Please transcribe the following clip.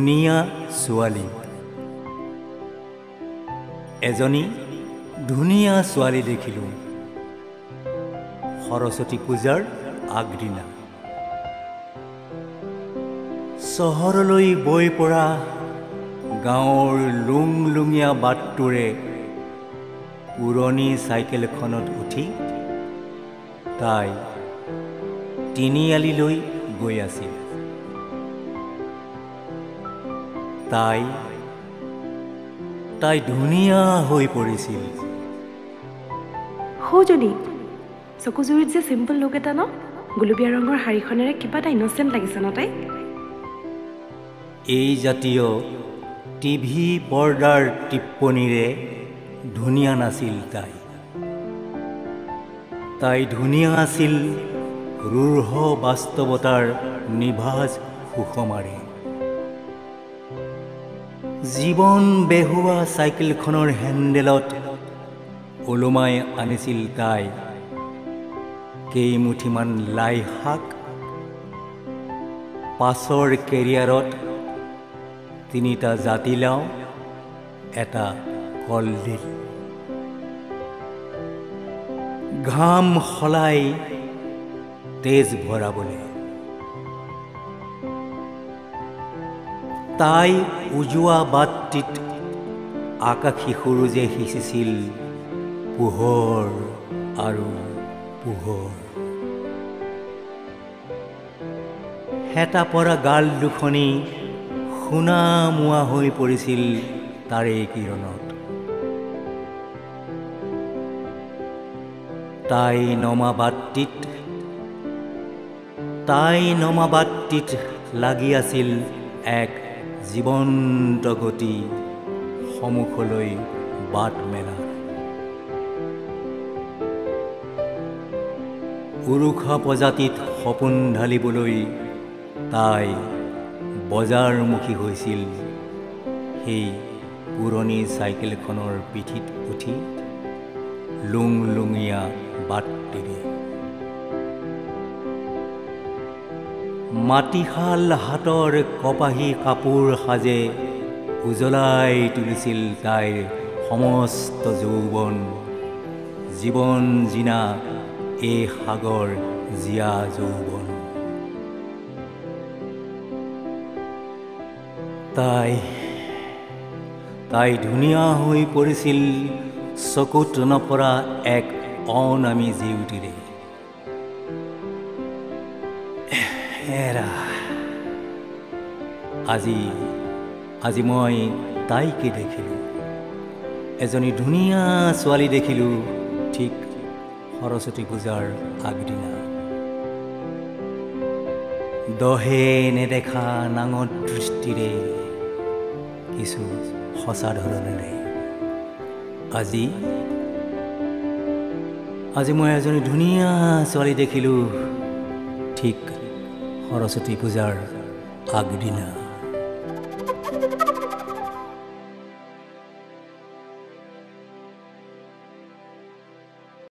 ধুনীয়া ছোৱালী। এজনী ধুনীয়া ছোৱালী দেখিলোঁ সৰস্বতী পূজাৰ আগদিনা। চহৰলৈ বৈ পৰা গাঁৱৰ লুংলুঙীয়া বাটটোৰে পুৰণি চাইকেলখনত উঠি তাই তিনিআলিলৈ গৈ আছিল। তাই ধুনীয়া হৈ পৰিছিল। সৌজনী চকুজুৰিত যে চিম্পল লুক এটা ন, গুলপীয়া ৰঙৰ শাৰীখনেৰে কিবা এটা ইনচেণ্ট লাগিছে ন তাই। এই জাতীয় টিভি পৰ্দাৰ টিপ্পনীৰে ধুনীয়া নাছিল তাই ধুনীয়া আছিল ৰুঢ় বাস্তৱতাৰ নিভাঁজ সুষমাৰে। জীৱন বেহুৱা চাইকেলখনৰ হেণ্ডেলত ওলোমাই আনিছিল তাই কেইমুঠিমান লাই শাক। পাছৰ কেৰিয়াৰত 3টা জাতিলাও, এটা কলডিল। ঘাম সলাই তেজ ভৰাবলৈ তাই উজোৱা বাটটিত আকাশী সূৰুজে সিঁচিছিল পোহৰ আৰু পোহৰ। হেতা পৰা গাল দুখনি সোণা মোৱা হৈ পৰিছিল তাৰে কিৰণত। তাই নমা বাটটিত লাগি আছিল এক জীৱন্ত গতি সন্মুখলৈ বাট মেলা। উৰুখা প্ৰজাতিত সপোন ঢালিবলৈ তাই বজাৰমুখী হৈছিল সেই পুৰণি চাইকেলখনৰ পিঠিত উঠি লুংলুঙীয়া বাটটিৰে। মাটিশাল হাতৰ কপাহী কাপোৰ সাজে উজ্বলাই তুলিছিল তাইৰ সমস্ত যৌৱন। জীৱন জিনা এই সাগৰ জীয়া যৌৱন। তাই ধুনীয়া হৈ পৰিছিল চকুত নপৰা এক অনামী জিউটিৰে। আজি মই তাইকে দেখিলোঁ, এজনী ধুনীয়া ছোৱালী দেখিলোঁ ঠিক সৰস্বতী পূজাৰ আগদিনা। দহে নেদেখা নাঙঠ দৃষ্টিৰে কিছু সঁচা ধৰণেৰে আজি মই এজনী ধুনীয়া ছোৱালী দেখিলোঁ ঠিক সৰস্বতী পূজাৰ আগদিনা।